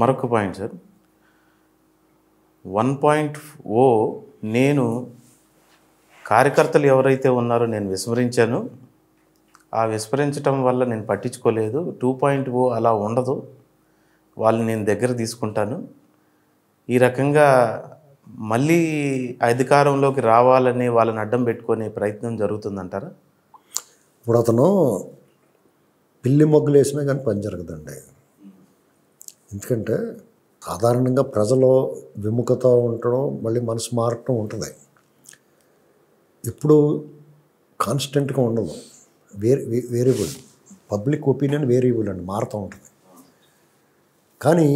మరొక point sir, 1.0 నేను కార్యకర్తలు ఎవరైతే ఉన్నారో నేను విస్మరించాను, ఆ విస్మరించడం వల్ల నేను పట్టించుకోలేదు. 2.0 అలా ఉండదు, వాళ్ళని నేను దగ్గర తీసుకుంటాను. ఈ రకంగా మళ్ళీ అధికారంలోకి రావాలని వాళ్ళని అడ్డం పెట్టుకునే ప్రయత్నం జరుగుతుందంటారా? ఇప్పుడు అతను పిల్లి మొగ్గులు వేసినా కానీ పని జరగదండి. ఎందుకంటే సాధారణంగా ప్రజలు విముఖత ఉండడం, మళ్ళీ మనసు మారటం ఉంటుంది. ఎప్పుడు కాన్స్టెంట్గా ఉండదు, వేరియబుల్. పబ్లిక్ ఒపీనియన్ వేరియబుల్ అండి, మారుతూ ఉంటుంది. కానీ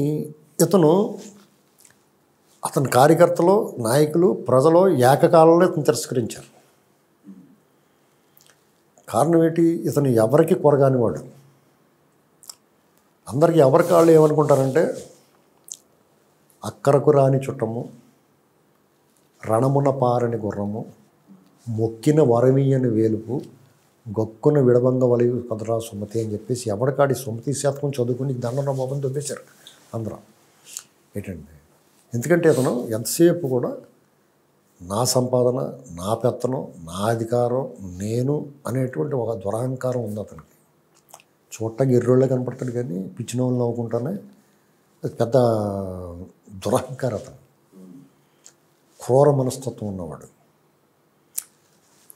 అతని కార్యకర్తలు, నాయకులు, ప్రజలు ఏకకాలంలో ఇతను తిరస్కరించారు. కారణం ఏంటి? ఇతను ఎవరికి కొరగానివాడు. అందరికీ ఎవరికి వాళ్ళు ఏమనుకుంటారంటే అక్కరకు రాని చుట్టము, రణమున పారని గుర్రము, మొక్కిన వరమీయని వేలుపు, గొక్కున విడబంగ వలి కదరా సుమతి అని చెప్పేసి ఎవరికాడి సుమతి శాతకం చదువుకుని దండన బాబుని దొబ్బేశారు అందరూ. ఏంటండి, ఎందుకంటే అతను ఎంతసేపు కూడా నా సంపాదన, నా పెత్తనం, నా అధికారం, నేను అనేటువంటి ఒక దురహంకారం ఉంది అతనికి. చూడటానికి ఎర్రోళ్ళే కనపడతాడు కానీ పిచ్చిన వాళ్ళు నవ్వుకుంటానే పెద్ద దురహంకారం అతను. క్రూర మనస్తత్వం ఉన్నవాడు.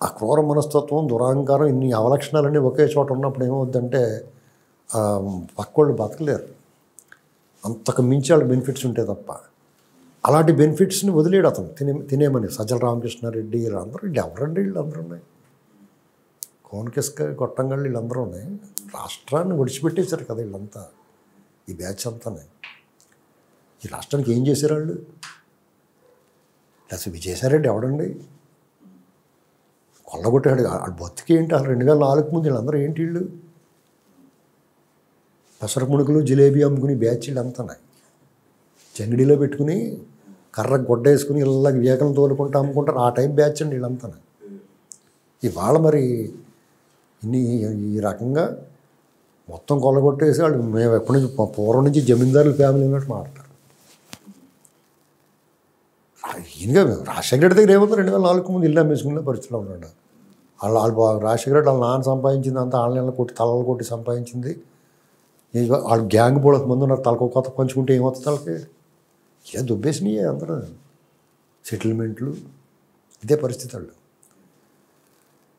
ఆ క్రూర మనస్తత్వం, దురహంకారం, ఇన్ని అవలక్షణాలన్నీ ఒకే చోట ఉన్నప్పుడు ఏమవుద్దంటే పక్కోళ్ళు బతకలేరు. అంతకు మించి వాళ్ళ బెనిఫిట్స్ ఉంటాయి తప్ప. అలాంటి బెనిఫిట్స్ని వదిలేడు అతను తినేమని. సజ్జల రామకృష్ణారెడ్డి వీళ్ళందరూ, ఎవరండి వీళ్ళందరూ ఉన్నాయి, కోనకిస్క గొట్టంగళ్ళు వీళ్ళందరూ ఉన్నాయి. రాష్ట్రాన్ని విడిచిపెట్టేశారు కదా వీళ్ళంతా, ఈ బ్యాచ్ అంతానే. ఈ రాష్ట్రానికి ఏం చేశారు వాళ్ళు? అసలు విజయసాయిరెడ్డి ఎవడండి? కొల్లగొట్టాడు. వాళ్ళు బతికి ఏంటి? వాళ్ళు 2004 ముందు వీళ్ళందరూ ఏంటి? వీళ్ళు పెసర ముణుకులు, జిలేబీ అమ్ముకుని బ్యాచ్ వీళ్ళంతానే. జంగిడిలో పెట్టుకుని కర్ర గొడ్డ వేసుకుని ఇలా వేకలను తోలుకుంటూ అమ్ముకుంటారు. ఆ టైం బ్యాచ్ అండి వీళ్ళంతా. ఇవాళ మరి ఈ రకంగా మొత్తం కొల్లగొట్టేసి వాళ్ళు మేము ఎప్పటి నుంచి పూర్వం నుంచి జమీందారుల ఫ్యామిలీ ఉన్నట్టు మాట్లాడతారు. ఈయనగా రాజశేఖర రెడ్డి దగ్గర ఏమవుతుంది? 2004 ముందు ఇల్లు అమ్మేసుకునే పరిస్థితిలో ఉన్నాడు. వాళ్ళు రాజశేఖర రెడ్డి వాళ్ళ నాన్న సంపాదించింది అంతా ఆన్లైన్లో కొట్టి తలలు కొట్టి సంపాదించింది. వాళ్ళు గ్యాంగ్ బోళ్ళకి ముందు ఉన్నారు. తలకు కొత్త పంచుకుంటే ఏమవుతుంది? తలకి ఇలా దుబ్బేసినాయి అందరూ. సెటిల్మెంట్లు, ఇదే పరిస్థితి వాళ్ళు.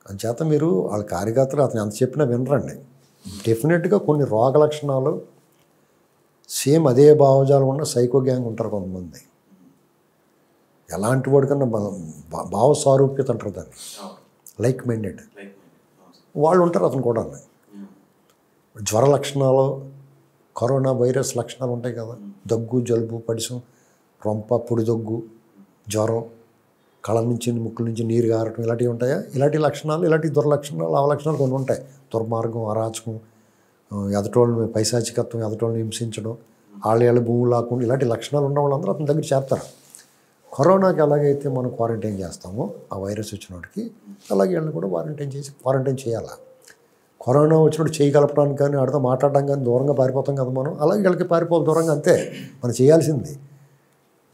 అందుచేత మీరు వాళ్ళ కార్యకర్తలు అతను ఎంత చెప్పినా వినరండి. డెఫినెట్గా కొన్ని రోగ లక్షణాలు సేమ్ అదే భావజాలం ఉన్న సైకో గ్యాంగ్ ఉంటారు కొంతమంది. ఎలాంటి వాడికన్నా భావ సారూప్యత అంటారు దాన్ని, లైక్ మైండెడ్ వాళ్ళు ఉంటారు. అతను కూడా జ్వర లక్షణాలు, కరోనా వైరస్ లక్షణాలు ఉంటాయి కదా, దగ్గు, జలుబు, పడిసం, రొంప, పొడి దగ్గు, జ్వరం, కళ్ళ నుంచి ముక్కుల నుంచి నీరు గారటం, ఇలాంటివి ఉంటాయా? ఇలాంటి లక్షణాలు, ఇలాంటి దుర్లక్షణాలు, అవలక్షణాలు కొన్ని ఉంటాయి. దుర్మార్గం, అరాచకం, ఎదటోళ్ళని పైశాచికత్వం, ఎదటోళ్ళని హింసించడం, వాళ్ళ భూములు లాక్కుండా, ఇలాంటి లక్షణాలు ఉన్న వాళ్ళందరూ అతని దగ్గర చేస్తారు. కరోనాకి ఎలాగైతే మనం క్వారంటైన్ చేస్తామో ఆ వైరస్ వచ్చినోడికి, అలాగే వీళ్ళని కూడా క్వారంటైన్ చేయాలి. కరోనా వచ్చినప్పుడు చేయగలపడానికి కానీ ఆడితో మాట్లాడడం కానీ దూరంగా పారిపోతాం కదా మనం, అలాగే వీళ్ళకి పారిపోవాలి దూరంగా. అంతే మనం చేయాల్సింది.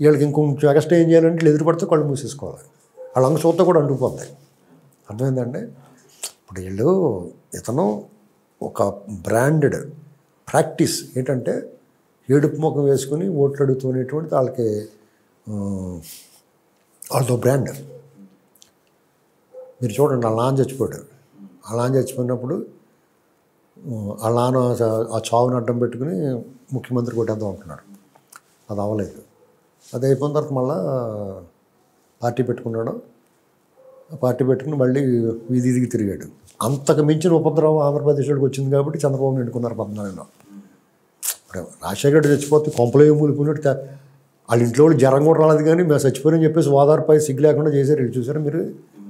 వీళ్ళకి ఇంకొంచెం ఎక్స్ట్రా ఏం చేయాలంటే వీళ్ళు ఎదురుపడితే కళ్ళు మూసేసుకోవాలి. వాళ్ళ అంగ చూత కూడా అంటుకుపోతాయి. అర్థమైందండి? ఇప్పుడు ఇతను ఒక బ్రాండెడ్ ప్రాక్టీస్ ఏంటంటే ఏడుపు ముఖం వేసుకుని ఓట్లు అడుగుతున్నటువంటి వాళ్ళతో బ్రాండ్. మీరు చూడండి, వాళ్ళ నాన్న చచ్చిపోయాడు. వాళ్ళ నాన్న చచ్చిపోయినప్పుడు వాళ్ళ నాన్న ఆ చావుని అడ్డం పెట్టుకుని ముఖ్యమంత్రి కొట్టేద్దాం అంటున్నాడు. అది అవ్వలేదు. అది అయిపోయిన తర్వాత మళ్ళీ పార్టీ పెట్టుకున్నాడు. పార్టీ పెట్టుకుని మళ్ళీ వీధికి తిరిగాడు. అంతకు మించిన ఉపద్రవం ఆంధ్రప్రదేశ్లోకి వచ్చింది కాబట్టి చంద్రబాబు ఎన్నుకున్నారు 14లో. రాజశేఖర రెడ్డి చచ్చిపోతే కొంపలో ఏం మూలిపోయినట్టు వాళ్ళ ఇంట్లో వాళ్ళు జ్వరం కూడా రాలేదు, కానీ మేము చచ్చిపోయారని చెప్పేసి ఓదార్పై సిగ్గు లేకుండా చేశారు. వీళ్ళు చూసారు మీరు?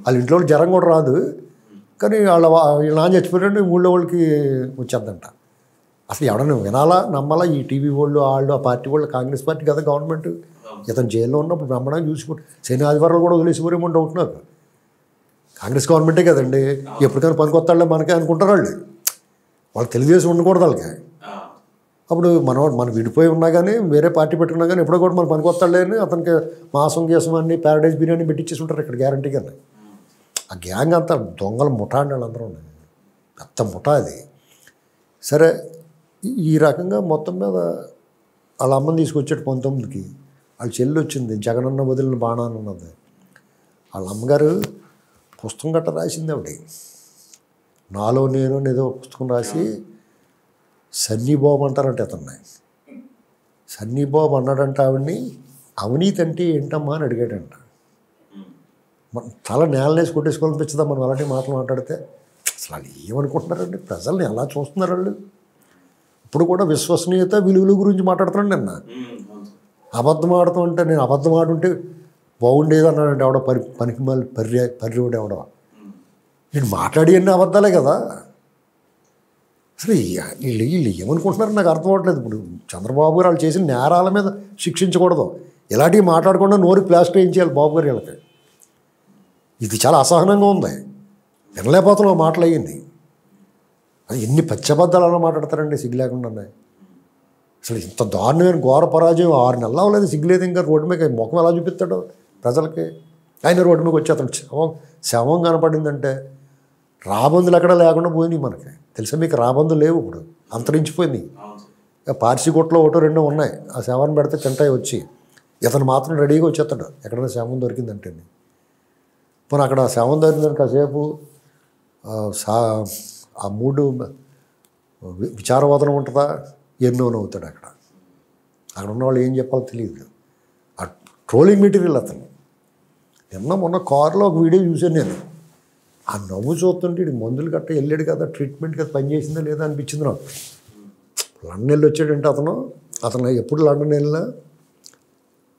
వాళ్ళ ఇంట్లో వాళ్ళు జ్వరం కూడా రాదు, కానీ వీళ్ళ నాన్న చచ్చిపోయారంటే ఊళ్ళో వాళ్ళకి వచ్చేద్దంట. అసలు ఎవడన్నా వినాలా, నమ్మాలా? ఈ టీవీ వాళ్ళు, ఆ పార్టీ వాళ్ళు, కాంగ్రెస్ పార్టీ కదా గవర్నమెంట్. ఇతను జైల్లో ఉన్నప్పుడు బ్రహ్మాండంగా చూసుకుంటారు. శని ఆదివారాలు కూడా వదిలేసిపోరేమో డౌట్ నాకు. కాంగ్రెస్ గవర్నమెంటే కదండి, ఎప్పటికైనా పనికొత్తాళ్ళే మనకే అనుకుంటారు వాళ్ళు. వాళ్ళు తెలుగుదేశం ఉండకూడదు వాళ్ళకి. అప్పుడు మనం విడిపోయి ఉన్నా కానీ వేరే పార్టీ పెట్టుకున్నా కానీ ఎప్పుడో కూడా మనం పనికొస్తాడులే అని అతనికి మాసం గీసం అన్ని ప్యారడైజ్ బిర్యానీ పెట్టించేసి ఉంటారు ఇక్కడ గ్యారంటీగా. ఆ గ్యాంగ్ అంతా దొంగల ముఠా అండి వాళ్ళందరూ, పెద్ద ముఠా అది. సరే ఈ రకంగా మొత్తం మీద వాళ్ళ అమ్మని తీసుకొచ్చాడు 19కి. వాళ్ళ చెల్లి వచ్చింది, జగనన్న వదిలిన బాణాన్ని ఉన్నది. వాళ్ళ అమ్మగారు పుస్తకం గట్ట రాసింది ఆవిడ, నాలో నేను ఏదో పుస్తకం రాసి సన్నీ బాబు అంటారంటే అతన్ని. సన్నీ బాబు అన్నాడంట ఆవిడ్ని, అవినీతి అంటే ఏంటమ్మా అని అడిగాడంట. మన తల నేలనేసి కొట్టేసుకోవాలనిపించదా మనం అలాంటి మాటలు మాట్లాడితే? అసలు వాళ్ళు ఏమనుకుంటున్నారండి, ప్రజల్ని ఎలా చూస్తున్నారు వాళ్ళు? ఇప్పుడు కూడా విశ్వసనీయత విలువల గురించి మాట్లాడుతున్నాను. నిన్న అబద్ధం ఆడుతూ ఉంటే, నేను అబద్ధం ఆడుంటే బాగుండేది అన్నాడంటే ఎవడో పనికి మళ్ళీ పర్రివాడు ఎవడో. నేను మాట్లాడి అన్ని అబద్ధాలే కదా. అసలు వీళ్ళు ఏమనుకుంటున్నారు నాకు అర్థం అవ్వట్లేదు. ఇప్పుడు చంద్రబాబు గారు వాళ్ళు చేసిన నేరాల మీద శిక్షించకూడదు, ఇలాంటివి మాట్లాడకుండా నోరు ప్లాస్టర్ ఏం చేయాలి బాబు గారు వీళ్ళకి? ఇది చాలా అసహనంగా ఉంది, వినలేకపోతున్నాం మాటలు అయ్యింది. అది ఎన్ని పచ్చబద్దాలు అలా మాట్లాడతారండి సిగ్గు లేకుండా. అసలు ఇంత దారుణమైన ఘోర పరాజయం 6 నెలలు అవ్వలేదు, సిగ్గులేదు. ఇంకా రోడ్డు మీద ముఖం ఎలా చూపిస్తాడు ప్రజలకి? ఆయన రోడ్డు మీద వచ్చి అతను శవం కనపడిందంటే రాబందులు ఎక్కడ లేకుండా పోయినాయి మనకి. తెలుసా మీకు? రాబందులు లేవు, ఇప్పుడు అంతరించిపోయింది. పార్సిగుట్టలో 1-2 ఉన్నాయి, ఆ శవాన్ని పెడితే తింటాయి వచ్చి. ఇతను మాత్రం రెడీగా వచ్చేస్తాడు ఎక్కడైనా శవం దొరికిందంటే. పోనీ అక్కడ శవం దొరికిందని కాసేపు ఆ మూడు విచారవాదన ఉంటుందా, ఎన్నోనవుతాడు అక్కడ. అక్కడ ఉన్న వాళ్ళు ఏం చెప్పాలో తెలియదు. ఆ ట్రోలింగ్ మెటీరియల్ అతను. మొన్న కారులో ఒక వీడియో చూశాను నేను. ఆ నవ్వు చూస్తుంటే ఇటు మందులు గట్ట వెళ్ళాడు కదా, ట్రీట్మెంట్ కదా, పని చేసిందా లేదా అనిపించింది నాకు. లండన్ వెళ్ళి వచ్చాడంటే అతను ఎప్పుడు లండన్ వెళ్ళినా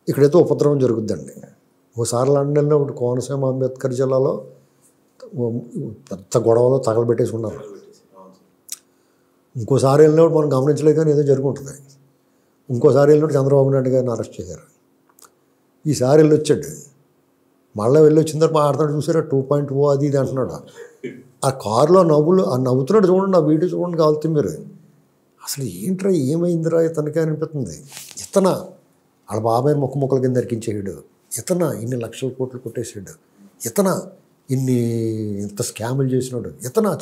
ఇక్కడైతే ఉపద్రవం జరుగుద్దండి. ఓసారి లండన్ వెళ్ళినప్పుడు కోనసీమ అంబేద్కర్ జిల్లాలో పెద్ద గొడవలో తగలబెట్టేసి ఉన్నారు. ఇంకోసారి వెళ్ళినప్పుడు మనం గమనించలేదు కానీ ఏదో జరుగుంటుంది. ఇంకోసారి వెళ్ళినప్పుడు చంద్రబాబు నాయుడు గారిని అరెస్ట్ చేశారు. ఈసారి వెళ్ళి వచ్చాడు, మళ్ళీ వెళ్ళి వచ్చిన తర్వాత మాట్లాడుతున్నాడు. చూసారా 2.0 అది ఇది అంటున్నాడు. ఆ కారులో నవ్వుతున్నాడు చూడండి, ఆ వీడియో చూడండి కావాలితే మీరు. అసలు ఏంట్రా ఏమైందిరా ఇతనికి అనిపిస్తుంది. వాళ్ళ బాబాయ్ ముక్కల కింద దరికించేసాడు. ఇన్ని లక్షల కోట్లు కొట్టేసాడు. ఇంత స్కాములు చేసినాడు.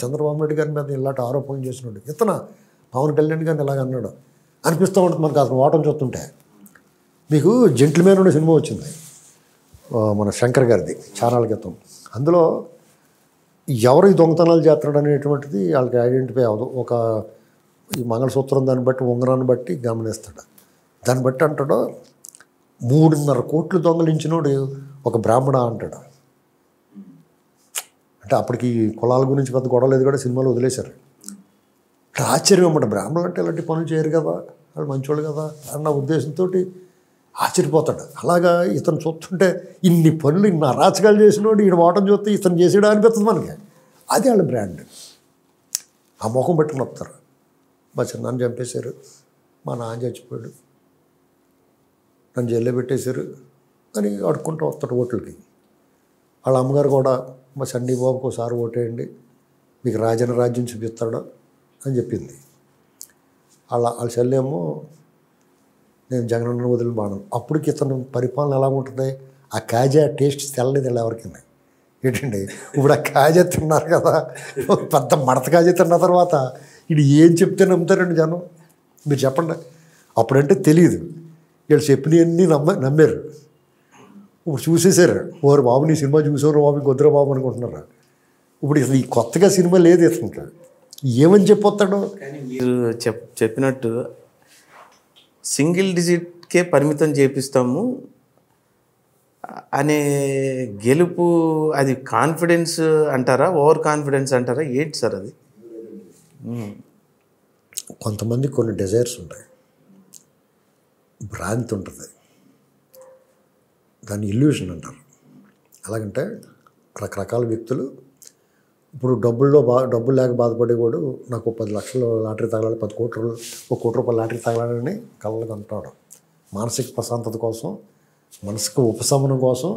చంద్రబాబు నాయుడు గారి మీద ఇలాంటి ఆరోపణలు చేసినాడు. పవన్ కళ్యాణ్ గారిని ఇలాగ అన్నాడు అనిపిస్తూ ఉంటుంది మనకు అసలు ఓటం చూస్తుంటే. మీకు జెంటిల్మెన్ అనే సినిమా వచ్చింది మన శంకర్ గారిది చానాల క్రితం. అందులో ఎవరు ఈ దొంగతనాలు చేస్తున్నాడు అనేటువంటిది వాళ్ళకి ఐడెంటిఫై అవ్వదు. ఈ మంగళసూత్రం దాన్ని బట్టి, ఉంగరాన్ని బట్టి గమనిస్తాడు. దాన్ని బట్టి అంటాడు 3.5 కోట్లు దొంగలించినోడు ఒక బ్రాహ్మణ అంటాడు. అంటే అప్పటికి కులాల గురించి పెద్ద గొడవ లేదు కూడా, సినిమాలో వదిలేశారు. ఆశ్చర్యం అన్నమాట, బ్రాహ్మణులు అంటే ఇలాంటి పనులు చేయరు కదా, వాళ్ళు మంచోళ్ళు కదా అన్న ఉద్దేశంతో ఆశ్చర్యపోతాడు. అలాగా ఇతను చూస్తుంటే ఇన్ని పనులు, ఇన్ని అరాచకాలు చేసినోడు ఈయన ఓటం చూస్తే ఇతను చేసాడు అనిపిస్తుంది మనకి. అది వాళ్ళ బ్రాండ్. ఆ ముఖం పెట్టుకుని వస్తారు. మా చిన్నాన్ని చంపేశారు, మా నాన్న చచ్చిపోయాడు, నన్ను జైల్లో పెట్టేశారు అని అడుక్కుంటూ వస్తాడు ఓట్లకి. వాళ్ళ అమ్మగారు కూడా మా సన్నీ బాబుకి ఒకసారి ఓటేయండి, మీకు రాజ్యం చూపిస్తాడు అని చెప్పింది. వాళ్ళ చెల్లేమో నేను జగనన్న వదిలిన బాణం. అప్పటికి ఇతను పరిపాలన ఎలా ఉంటుంది, ఆ కాజా టేస్ట్ తెల్లలేదు ఇలా ఎవరికైనా. ఏంటండి ఇప్పుడు ఆ కాజా తిన్నారు కదా, పెద్ద మడత కాజా తిన్న తర్వాత ఇది ఏం చెప్తే నమ్ముతారండి జనం? మీరు చెప్పండి. అప్పుడంటే తెలియదు, వీళ్ళు చెప్పినవన్నీ నమ్మారు. ఇప్పుడు చూసేసారు, ఓరు బాబు నీ సినిమా చూసేవారు బాబు, గొద్దురా బాబు అనుకుంటున్నారు. ఇప్పుడు ఈ కొత్తగా సినిమా లేదు ఇతనికి, ఏమని చెప్పొస్తాడు? కానీ మీరు చెప్పినట్టు సింగిల్ డిజిట్కే పరిమితం చేపిస్తాము అనే గెలుపు, అది కాన్ఫిడెన్స్ అంటారా, ఓవర్ కాన్ఫిడెన్స్ అంటారా, ఏంటి సార్ అది? కొంతమంది కొన్ని డిజైర్స్ ఉంటాయి, భ్రాంతి ఉంటుంది, దాన్ని ఇల్యూషన్ అంటారు. ఎలాగంటే రకరకాల వ్యక్తులు ఇప్పుడు డబ్బులు లేక బాధపడేవాడు నాకు 10 లక్షలు లాటరీ తగలాలి, 10 కోట్లు, 1 కోటి రూపాయలు లాటరీ తగలాలని కళ్ళకి అంటాడు. మానసిక ప్రశాంతత కోసం, మనసుకు ఉపశమనం కోసం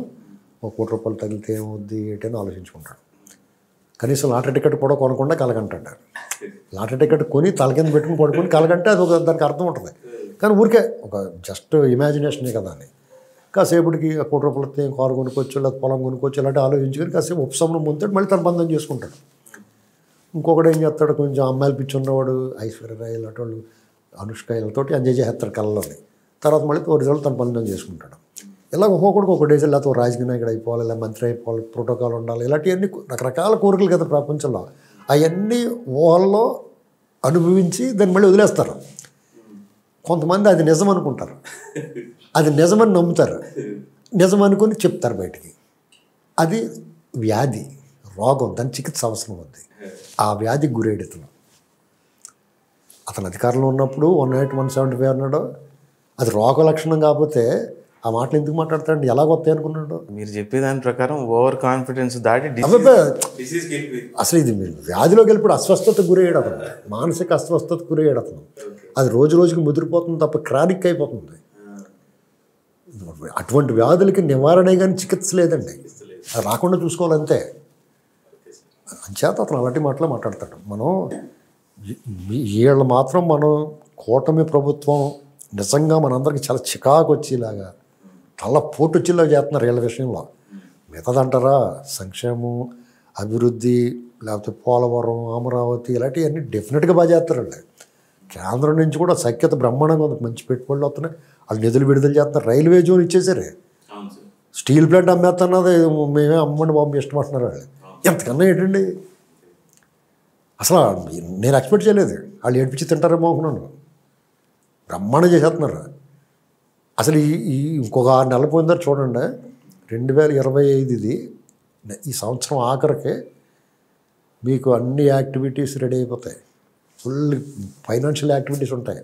1 కోటి రూపాయలు తగిలితే ఏమవుద్ది ఏంటని ఆలోచించుకుంటాడు. కనీసం లాటరీ టికెట్ కూడా కొనకుండా కలగంటాడు. లాటరీ టికెట్ కొని తల కింద పెట్టుకుని పడుకొని కలగంటే అది ఒక దానికి అర్థం ఉంటుంది. కానీ ఊరికే ఒక జస్ట్ ఇమాజినేషనే కదా అని కాసేపటికి ఆ ₹1,00,000 కారు కొనుక్కోవచ్చు, లేదా పొలం కొనుక్కోవచ్చు, ఇలాంటి ఆలోచించుకొని కాసేపు ఉపశమనం పొందుతాడు, మళ్ళీ తన బంధం చేసుకుంటాడు. ఇంకొకటి ఏం చేస్తాడు, కొంచెం అమ్మాయిలు పిచ్చి ఉన్నవాడు ఐశ్వర్య రాయ్ ఇలాంటి వాళ్ళు అనుష్క వీళ్ళతోటి ఎంజాయ్ చేస్తాడు కళ్ళలోని. తర్వాత మళ్ళీ ఒరిజినల్ తన బంధం చేసుకుంటాడు. ఇలా ఒక్కొక్కడికి ఒక డేస్ లేకపోతే రాజకీయ నాయకుడు అయిపోవాలి, లేదా మంత్రి అయిపోవాలి, ప్రోటోకాల్ ఉండాలి, ఇలాంటివన్నీ రకరకాల కోరికలు కదా ప్రపంచంలో. అవన్నీ ఊహల్లో అనుభవించి దాన్ని మళ్ళీ వదిలేస్తారు. కొంతమంది అది నిజం అనుకుంటారు, అది నిజమని నమ్ముతారు, నిజం అనుకుని చెప్తారు బయటికి. అది వ్యాధి, రోగం, దాని చికిత్స అవసరం ఉంది. ఆ వ్యాధికి గురయ్యాడు అతను అధికారంలో ఉన్నప్పుడు 108, 175 అన్నాడు. అది రోగ లక్షణం కాకపోతే ఆ మాటలు ఎందుకు మాట్లాడతాడు, ఎలా వస్తాయి అనుకున్నాడు. మీరు చెప్పేదాని ప్రకారం ఓవర్ కాన్ఫిడెన్స్ దాటి అసలు ఇది మీరు వ్యాధిలోకి వెళ్ళిపోయి అస్వస్థతకు గురయ్యాడు అతను, మానసిక అస్వస్థతకు గురయ్యాడు అతను. అది రోజు రోజుకి ముదిరిపోతుంది తప్ప క్రానిక్ అయిపోతుంది. అటువంటి వ్యాధులకి నివారణ కానీ చికిత్స లేదండి, అది రాకుండా చూసుకోవాలంతే. అంచేత అతను అలాంటి మాటలు మాట్లాడతాడు. మనం వీళ్ళు మాత్రం మనం కూటమి ప్రభుత్వం నిజంగా మనందరికీ చాలా చికాకు వచ్చేలాగా తల పోటు వచ్చేలాగా చేస్తున్నారు వీళ్ళ విషయంలో. మిగతాదంటారా సంక్షేమం, అభివృద్ధి, లేకపోతే పోలవరం, అమరావతి ఇలాంటివన్నీ డెఫినెట్గా బాగా చేస్తారండి. కేంద్రం నుంచి కూడా సఖ్యత బ్రహ్మాండంగా ఉంది, మంచి పెట్టుబడులు వస్తున్నాయి, వాళ్ళు నిధులు విడుదల చేస్తున్నారు. రైల్వే జోన్ ఇచ్చేసారే, స్టీల్ ప్లాంట్ అమ్మేస్తున్నది మేమే అమ్మండి బాబు ఇష్టమంటున్నారు వాళ్ళు. ఎంతకన్నా ఏంటండి అసలు నేను ఎక్స్పెక్ట్ చేయలేదు. వాళ్ళు ఏడిపించి తింటారేమో అనుకున్నాను, బ్రహ్మాండం చేసేస్తున్నారు. అసలు ఈ ఇంకొక 6 నెలలు పోయిందారు చూడండి, 2025 ఇది ఈ సంవత్సరం ఆఖరికే మీకు అన్ని యాక్టివిటీస్ రెడీ అయిపోతాయి. ఫుల్ ఫైనాన్షియల్ యాక్టివిటీస్ ఉంటాయి,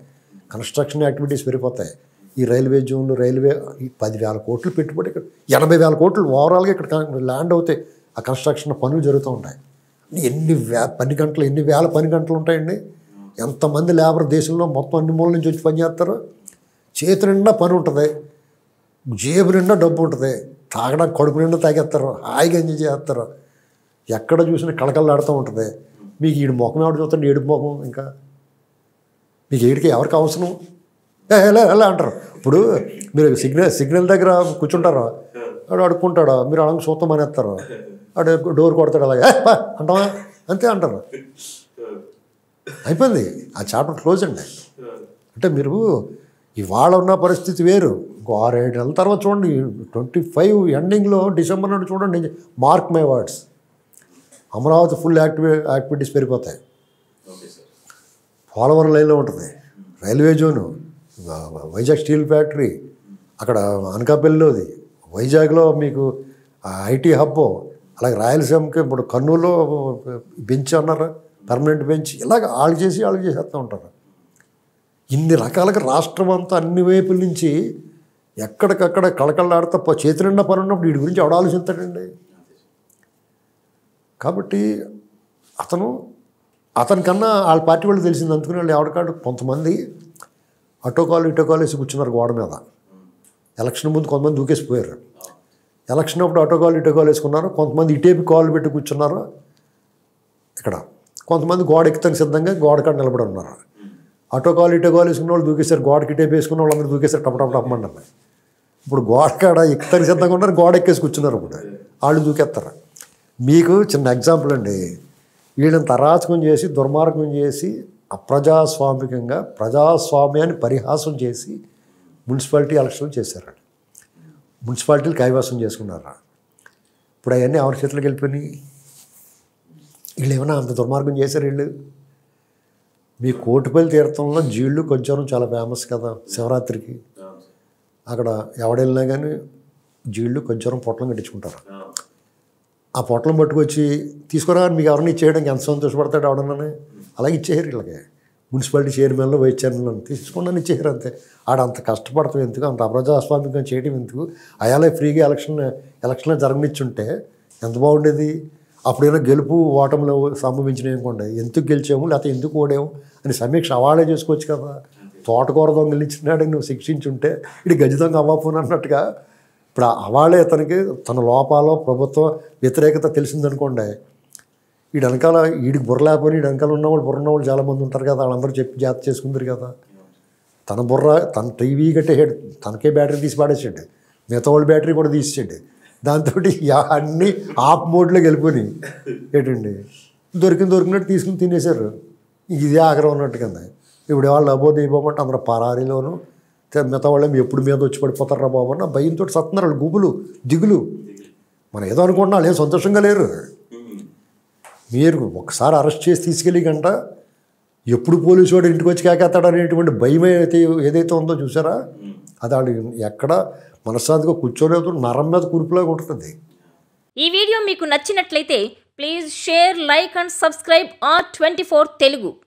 కన్స్ట్రక్షన్ యాక్టివిటీస్ పెరిగిపోతాయి. ఈ రైల్వే జోన్లు, రైల్వే ఈ 10,000 కోట్లు పెట్టుబడి, ఇక్కడ 80,000 కోట్లు ఓవరాల్గా ఇక్కడ ల్యాండ్ అవుతాయి. ఆ కన్స్ట్రక్షన్ పనులు జరుగుతూ ఉంటాయి. ఎన్ని వేల పని గంటలు ఉంటాయండి. ఎంతమంది లేబర్ దేశంలో మొత్తం అన్ని మూల నుంచి వచ్చి పని చేస్తారు. చేతి నిండా పని ఉంటుంది, జేబు నిండా డబ్బు ఉంటుంది, తాగడానికి కడుపు నిండా తాగేస్తారు, హాయిగా ఎంజాయ్ చేస్తారు. ఎక్కడ చూసినా కళకళలాడుతూ ఉంటుంది. మీకు ఈడు ముఖం ఎవడు చూస్తాడు, ఏడుపు ముఖం. ఇంకా మీకు ఏడికి ఎవరికి అవసరం ఎలా అంటారు. ఇప్పుడు మీరు సిగ్నల్ దగ్గర కూర్చుంటారు, వాడు అడుక్కుంటాడు, మీరు అలాగే చూస్తాం అనేస్తారు, వాడు డోర్ కొడతాడు, అలాగే అంటావా అంతే అంటారు. అయిపోయింది, ఆ చాప్టర్ క్లోజ్ అండి. అంటే మీరు ఇవాళ ఉన్న పరిస్థితి వేరు. ఇంకో 6-7 నెలల తర్వాత చూడండి, 25 ఎండింగ్లో డిసెంబర్ నాడు చూడండి, mark my words, Amaravati full activities పెరిగిపోతాయి. పోలవరం లైన్లో ఉంటుంది, railway zone, Vizag steel factory, అక్కడ అనకాపల్లిలోది, వైజాగ్లో మీకు ఐటీ హబ్, అలాగే రాయలసీమకి ఇప్పుడు కర్నూలులో బెంచ్ అన్నారు, పర్మనెంట్ బెంచ్, ఇలాగ వాళ్ళు చేసేస్తూ ఉంటారు. ఇన్ని రకాలుగా రాష్ట్రం అంతా అన్ని వైపుల నుంచి ఎక్కడికక్కడ కళకళలాడుతూ చేతి నిండా పని ఉన్నప్పుడు వీడి గురించి ఎవడ ఆలోచిస్తాడండి. కాబట్టి అతనికన్నా వాళ్ళ పార్టీ వాళ్ళు తెలిసింది అందుకుని వాళ్ళు ఎవరికాడు కొంతమంది అటోకాలు ఇటోకాలు వేసి కూర్చున్నారు గోడ మీద. ఎలక్షన్ ముందు కొంతమంది దూకేసిపోయారు, ఎలక్షన్ అప్పుడు అటోకాలు ఇటోకాలు వేసుకున్నారు, కొంతమంది ఇటేపి కాళ్ళు పెట్టి కూర్చున్నారు. ఇక్కడ కొంతమంది గోడ ఎక్కుతానికి సిద్ధంగా గోడ కాడ నిలబడి ఉన్నారు. అటోకాలు ఇటోకాలు వేసుకున్న వాళ్ళు దూకేశారు, గోడకి ఇటేపి వేసుకున్న వాళ్ళు అందరూ దూకేశారు, టపటపటపమంటారు. ఇప్పుడు గోడ కాడ ఎక్కుతానికి సిద్ధంగా ఉన్నారు, గోడ ఎక్కేసి కూర్చున్నారు. ఇప్పుడు వాళ్ళు దూకేస్తారు. మీకు చిన్న ఎగ్జాంపుల్ అండి, వీళ్ళని తరాచకం చేసి దుర్మార్గం చేసి అప్రజాస్వామికంగా ప్రజాస్వామ్యాన్ని పరిహాసం చేసి మున్సిపాలిటీ ఎలక్షన్లు చేశారండి. మున్సిపాలిటీలు కైవసం చేసుకున్నారా. ఇప్పుడు అవన్నీ ఎవరి చేతులకు వెళ్ళిపోయినాయి. వీళ్ళు ఏమైనా అంత దుర్మార్గం చేశారు వీళ్ళు. మీ కోటిపల్లి తీర్థంలో జీళ్ళు కొంచెం చాలా ఫేమస్ కదా శివరాత్రికి. అక్కడ ఎవడెళ్ళినా కానీ జీళ్ళు కొంచెం పొట్లం కట్టించుకుంటారు. ఆ పొట్లం పట్టుకొచ్చి తీసుకురా మీకు ఎవరిని ఇచ్చేయడానికి ఎంత సంతోషపడతాడు ఎవడన్నా. అలాగే ఇచ్చేసారు వీళ్ళకి. మున్సిపాలిటీ చైర్మన్లో వైస్ చైర్మన్లో తీసుకున్నాను ఇచ్చేసారు అంతే. ఆడంత కష్టపడతాం ఎందుకు, అంత అప్రజాస్వామికంగా చేయడం ఎందుకు. అయాలే ఫ్రీగా ఎలక్షన్లో జరగనిచ్చుంటే ఎంత బాగుండేది. అప్పుడైనా గెలుపు ఓటములు సంభవించినవి అనుకోండి, ఎందుకు గెలిచాము లేకపోతే ఎందుకు ఓడాము అని సమీక్ష అవాళే చేసుకోవచ్చు కదా. తోటకూర దొంగలు ఇచ్చినాడు నువ్వు శిక్షించుంటే ఇది గజ దొంగ అవ్వపోను అన్నట్టుగా ఇప్పుడు అవాళే అతనికి తన లోపాలో ప్రభుత్వ వ్యతిరేకత తెలిసిందనుకోండి, వీడి వెనకాల వీడికి బుర్ర లేకపోయినా వీడి వెనకాల ఉన్నవాళ్ళు బుర్ర ఉన్నవాళ్ళు చాలామంది ఉంటారు కదా, వాళ్ళందరూ చెప్పి జాగ్రత్త చేసుకుంటారు కదా. తన బుర్ర తన టీవీ కట్టేసాడు, తనకే బ్యాటరీ తీసి పాడేసాడు, మిగతా వాళ్ళ బ్యాటరీ కూడా తీసేసాడు. దాంతో అన్నీ ఆఫ్ మోడ్లోకి వెళ్ళిపోయినాయి. ఏంటండి దొరికినట్టు తీసుకుని తినేశారు. ఇదే ఆగ్రహం ఉన్నట్టు కింద. ఇప్పుడు వాళ్ళు అబోధ ఇవ్వమంటే అందరూ పరారీలోను, మిగతా వాళ్ళు ఎప్పుడు మీద వచ్చి పడిపోతారా బాబు అన్న భయంతో సత్తున్నారు వాళ్ళు. గుబులు దిగులు. మనం ఏదో అనుకుంటున్నా వాళ్ళు ఏం సంతోషంగా లేరు. మీరు ఒకసారి అరెస్ట్ చేసి తీసుకెళ్ళి గంట ఎప్పుడు పోలీసు వాడు ఇంటికి వచ్చి కేకేస్తాడు అనేటువంటి భయం ఏదైతే ఉందో చూసారా, అది వాళ్ళు ఎక్కడ మనశ్శాంతిగా కూర్చోలేదు, నరం మీద కురుపులాగా ఉంటుంది. ఈ వీడియో మీకు నచ్చినట్లయితే please share, like and subscribe R24 Telugu.